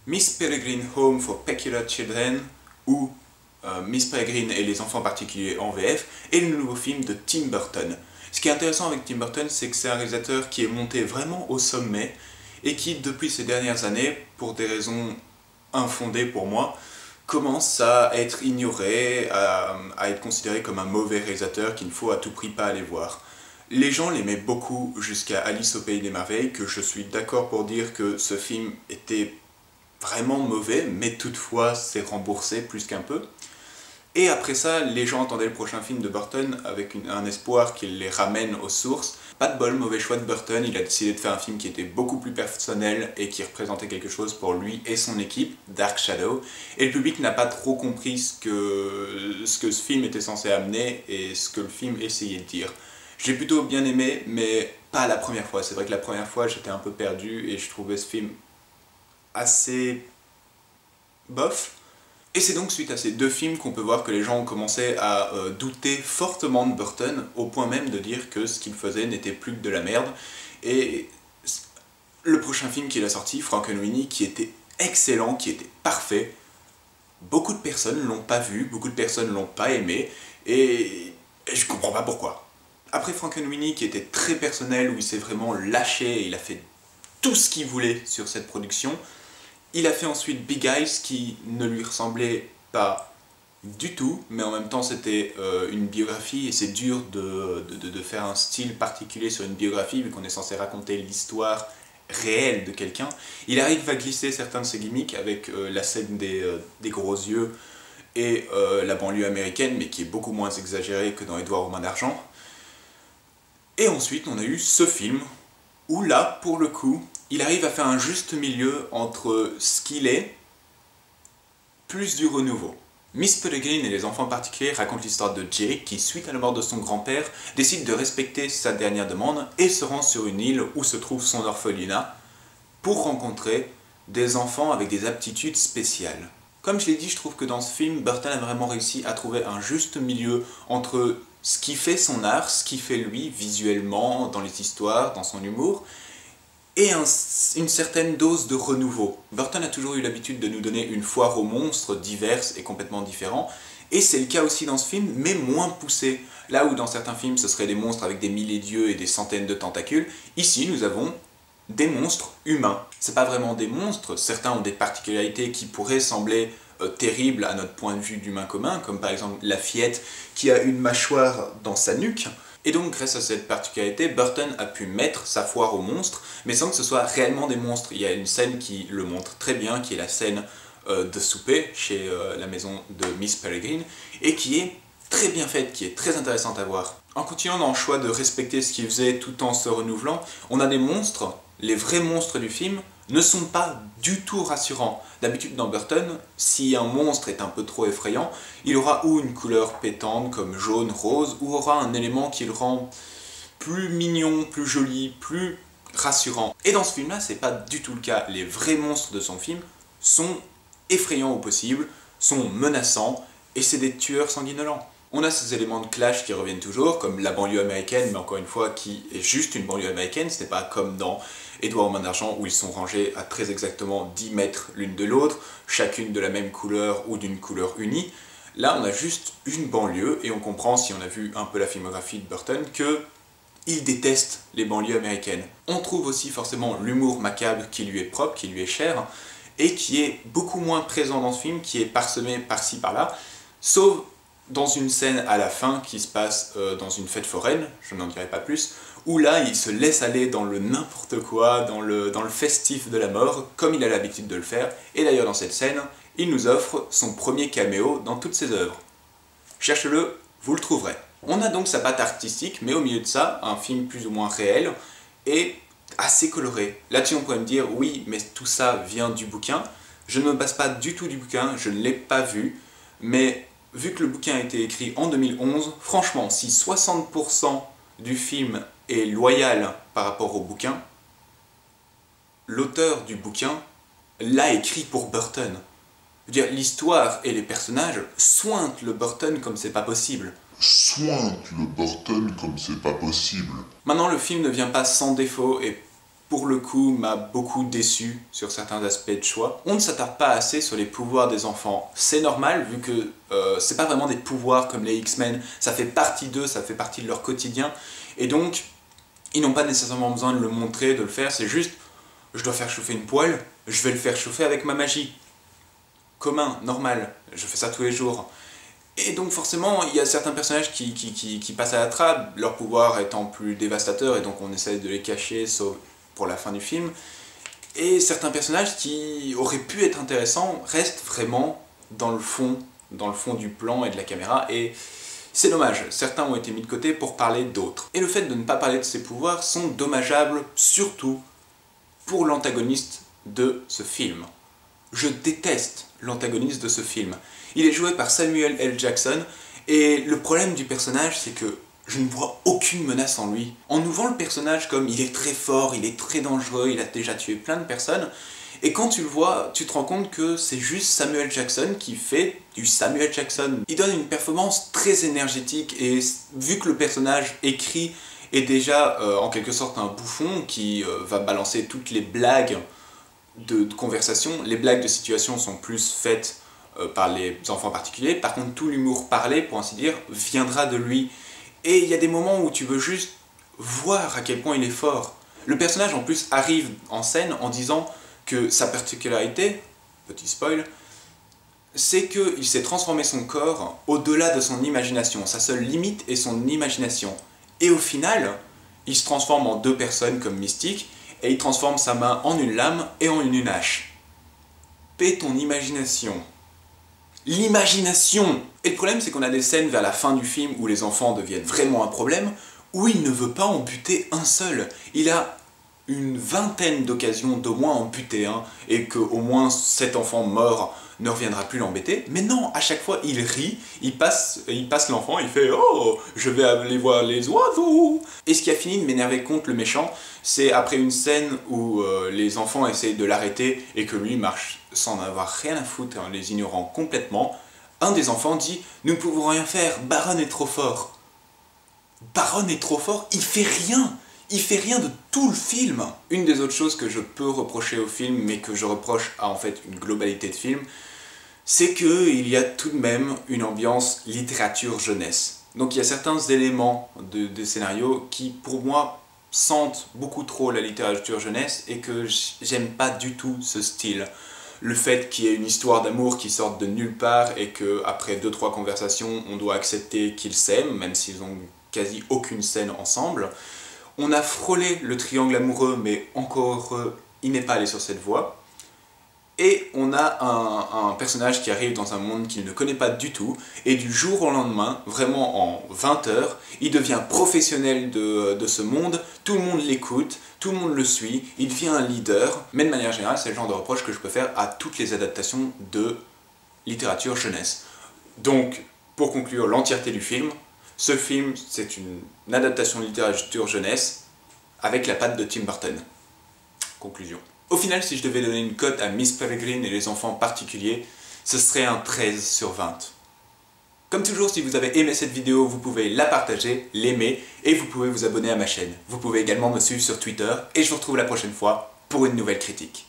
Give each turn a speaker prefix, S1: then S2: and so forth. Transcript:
S1: Miss Peregrine Home for Peculiar Children, ou Miss Peregrine et les enfants particuliers en VF, est le nouveau film de Tim Burton. Ce qui est intéressant avec Tim Burton, c'est que c'est un réalisateur qui est monté vraiment au sommet et qui, depuis ces dernières années, pour des raisons infondées pour moi, commence à être ignoré, à être considéré comme un mauvais réalisateur qu'il ne faut à tout prix pas aller voir. Les gens l'aimaient beaucoup jusqu'à Alice au Pays des Merveilles, que je suis d'accord pour dire que ce film était vraiment mauvais, mais toutefois c'est remboursé plus qu'un peu. Et après ça, les gens attendaient le prochain film de Burton avec un espoir qu'il les ramène aux sources. Pas de bol, mauvais choix de Burton, il a décidé de faire un film qui était beaucoup plus personnel et qui représentait quelque chose pour lui et son équipe, Dark Shadow. Et le public n'a pas trop compris ce que ce film était censé amener et ce que le film essayait de dire. J'ai plutôt bien aimé, mais pas la première fois. C'est vrai que la première fois, j'étais un peu perdu et je trouvais ce film assez bof. Et c'est donc suite à ces deux films qu'on peut voir que les gens ont commencé à douter fortement de Burton, au point même de dire que ce qu'il faisait n'était plus que de la merde. Et le prochain film qu'il a sorti, Frankenweenie, qui était excellent, qui était parfait, beaucoup de personnes l'ont pas vu, beaucoup de personnes l'ont pas aimé, et je comprends pas pourquoi. Après Frankenweenie, qui était très personnel, où il s'est vraiment lâché, il a fait tout ce qu'il voulait sur cette production, il a fait ensuite Big Eyes, qui ne lui ressemblait pas du tout, mais en même temps c'était une biographie, et c'est dur de faire un style particulier sur une biographie, vu qu'on est censé raconter l'histoire réelle de quelqu'un. Il arrive à glisser certains de ses gimmicks avec la scène des gros yeux et la banlieue américaine, mais qui est beaucoup moins exagérée que dans Édouard aux mains d'argent. Et ensuite on a eu ce film, où là, pour le coup, il arrive à faire un juste milieu entre ce qu'il est, plus du renouveau. Miss Peregrine et les enfants particuliers racontent l'histoire de Jake qui, suite à la mort de son grand-père, décide de respecter sa dernière demande et se rend sur une île où se trouve son orphelinat pour rencontrer des enfants avec des aptitudes spéciales. Comme je l'ai dit, je trouve que dans ce film, Burton a vraiment réussi à trouver un juste milieu entre ce qui fait son art, ce qui fait lui visuellement, dans les histoires, dans son humour, et une certaine dose de renouveau. Burton a toujours eu l'habitude de nous donner une foire aux monstres diverses et complètement différents, et c'est le cas aussi dans ce film, mais moins poussé. Là où dans certains films ce seraient des monstres avec des milliers d'yeux et des centaines de tentacules, ici nous avons des monstres humains. C'est pas vraiment des monstres, certains ont des particularités qui pourraient sembler terribles à notre point de vue d'humain commun, comme par exemple la fillette qui a une mâchoire dans sa nuque. Et donc, grâce à cette particularité, Burton a pu mettre sa foire aux monstres, mais sans que ce soit réellement des monstres. Il y a une scène qui le montre très bien, qui est la scène de souper chez la maison de Miss Peregrine, et qui est très bien faite, qui est très intéressante à voir. En continuant dans le choix de respecter ce qu'il faisait tout en se renouvelant, on a des monstres, les vrais monstres du film, ne sont pas du tout rassurants. D'habitude dans Burton, si un monstre est un peu trop effrayant, il aura ou une couleur pétante comme jaune, rose, ou aura un élément qui le rend plus mignon, plus joli, plus rassurant. Et dans ce film-là, c'est pas du tout le cas. Les vrais monstres de son film sont effrayants au possible, sont menaçants, et c'est des tueurs sanguinolents. On a ces éléments de clash qui reviennent toujours, comme la banlieue américaine, mais encore une fois, qui est juste une banlieue américaine, ce n'est pas comme dans Édouard aux mains d'argent, où ils sont rangés à très exactement 10 mètres l'une de l'autre, chacune de la même couleur ou d'une couleur unie. Là, on a juste une banlieue, et on comprend, si on a vu un peu la filmographie de Burton, que il déteste les banlieues américaines. On trouve aussi forcément l'humour macabre qui lui est propre, qui lui est cher, et qui est beaucoup moins présent dans ce film, qui est parsemé par-ci par-là, sauf dans une scène à la fin qui se passe dans une fête foraine, je n'en dirai pas plus, où là il se laisse aller dans le n'importe quoi, dans le festif de la mort, comme il a l'habitude de le faire, et d'ailleurs dans cette scène, il nous offre son premier caméo dans toutes ses œuvres. Cherchez-le, vous le trouverez. On a donc sa patte artistique, mais au milieu de ça, un film plus ou moins réel, et assez coloré. Là-dessus on pourrait me dire, oui, mais tout ça vient du bouquin. Je ne me base pas du tout du bouquin, je ne l'ai pas vu, mais vu que le bouquin a été écrit en 2011, franchement, si 60% du film est loyal par rapport au bouquin, l'auteur du bouquin l'a écrit pour Burton. Je veux dire, l'histoire et les personnages sointent le Burton comme c'est pas possible.
S2: Sointe le Burton comme c'est pas possible.
S1: Maintenant, le film ne vient pas sans défaut et pour le coup, m'a beaucoup déçu sur certains aspects de choix. On ne s'attarde pas assez sur les pouvoirs des enfants. C'est normal, vu que c'est pas vraiment des pouvoirs comme les X-Men, ça fait partie d'eux, ça fait partie de leur quotidien, et donc, ils n'ont pas nécessairement besoin de le montrer, de le faire, c'est juste, je dois faire chauffer une poêle, je vais le faire chauffer avec ma magie. Commun, normal, je fais ça tous les jours. Et donc forcément, il y a certains personnages qui passent à la trappe, leur pouvoir étant plus dévastateur, et donc on essaie de les cacher, sauf pour la fin du film. Et certains personnages qui auraient pu être intéressants restent vraiment dans le fond du plan et de la caméra, et c'est dommage, certains ont été mis de côté pour parler d'autres. Et le fait de ne pas parler de ces pouvoirs sont dommageables, surtout pour l'antagoniste de ce film. Je déteste l'antagoniste de ce film. Il est joué par Samuel L. Jackson, et le problème du personnage, c'est que je ne vois aucune menace en lui. On nous vend le personnage comme il est très fort, il est très dangereux, il a déjà tué plein de personnes, et quand tu le vois, tu te rends compte que c'est juste Samuel Jackson qui fait du Samuel Jackson. Il donne une performance très énergétique, et vu que le personnage écrit est déjà en quelque sorte un bouffon qui va balancer toutes les blagues de conversation, les blagues de situation sont plus faites par les enfants particuliers, par contre tout l'humour parlé, pour ainsi dire, viendra de lui. Et il y a des moments où tu veux juste voir à quel point il est fort. Le personnage en plus arrive en scène en disant que sa particularité, petit spoil, c'est qu'il s'est transformé son corps au-delà de son imagination. Sa seule limite est son imagination. Et au final, il se transforme en deux personnes comme Mystique, et il transforme sa main en une lame et en une hache. Paix ton imagination. L'imagination! Et le problème, c'est qu'on a des scènes vers la fin du film où les enfants deviennent vraiment un problème, où il ne veut pas en buter un seul. Il a une vingtaine d'occasions d'au moins en buter un, et qu'au moins cet enfant mort ne reviendra plus l'embêter. Mais non, à chaque fois, il rit, il passe l'enfant, il fait « Oh, je vais aller voir les oiseaux !» Et ce qui a fini de m'énerver contre le méchant, c'est après une scène où les enfants essayent de l'arrêter et que lui marche sans avoir rien à foutre, en les ignorant complètement. Un des enfants dit « Nous ne pouvons rien faire, Baron est trop fort. » Baron est trop fort, il fait rien! Il fait rien de tout le film. Une des autres choses que je peux reprocher au film, mais que je reproche à en fait une globalité de film, c'est qu'il y a tout de même une ambiance littérature jeunesse. Donc il y a certains éléments de scénario qui, pour moi, sentent beaucoup trop la littérature jeunesse et que j'aime pas du tout ce style. Le fait qu'il y ait une histoire d'amour qui sorte de nulle part et qu'après 2-3 conversations, on doit accepter qu'ils s'aiment, même s'ils ont quasi aucune scène ensemble. On a frôlé le triangle amoureux, mais encore il n'est pas allé sur cette voie. Et on a un personnage qui arrive dans un monde qu'il ne connaît pas du tout, et du jour au lendemain, vraiment en 20 heures, il devient professionnel de ce monde, tout le monde l'écoute, tout le monde le suit, il devient un leader. Mais de manière générale, c'est le genre de reproche que je peux faire à toutes les adaptations de littérature jeunesse. Donc, pour conclure l'entièreté du film, ce film, c'est une adaptation de littérature jeunesse avec la patte de Tim Burton. Conclusion. Au final, si je devais donner une cote à Miss Peregrine et les enfants particuliers, ce serait un 13 sur 20. Comme toujours, si vous avez aimé cette vidéo, vous pouvez la partager, l'aimer, et vous pouvez vous abonner à ma chaîne. Vous pouvez également me suivre sur Twitter, et je vous retrouve la prochaine fois pour une nouvelle critique.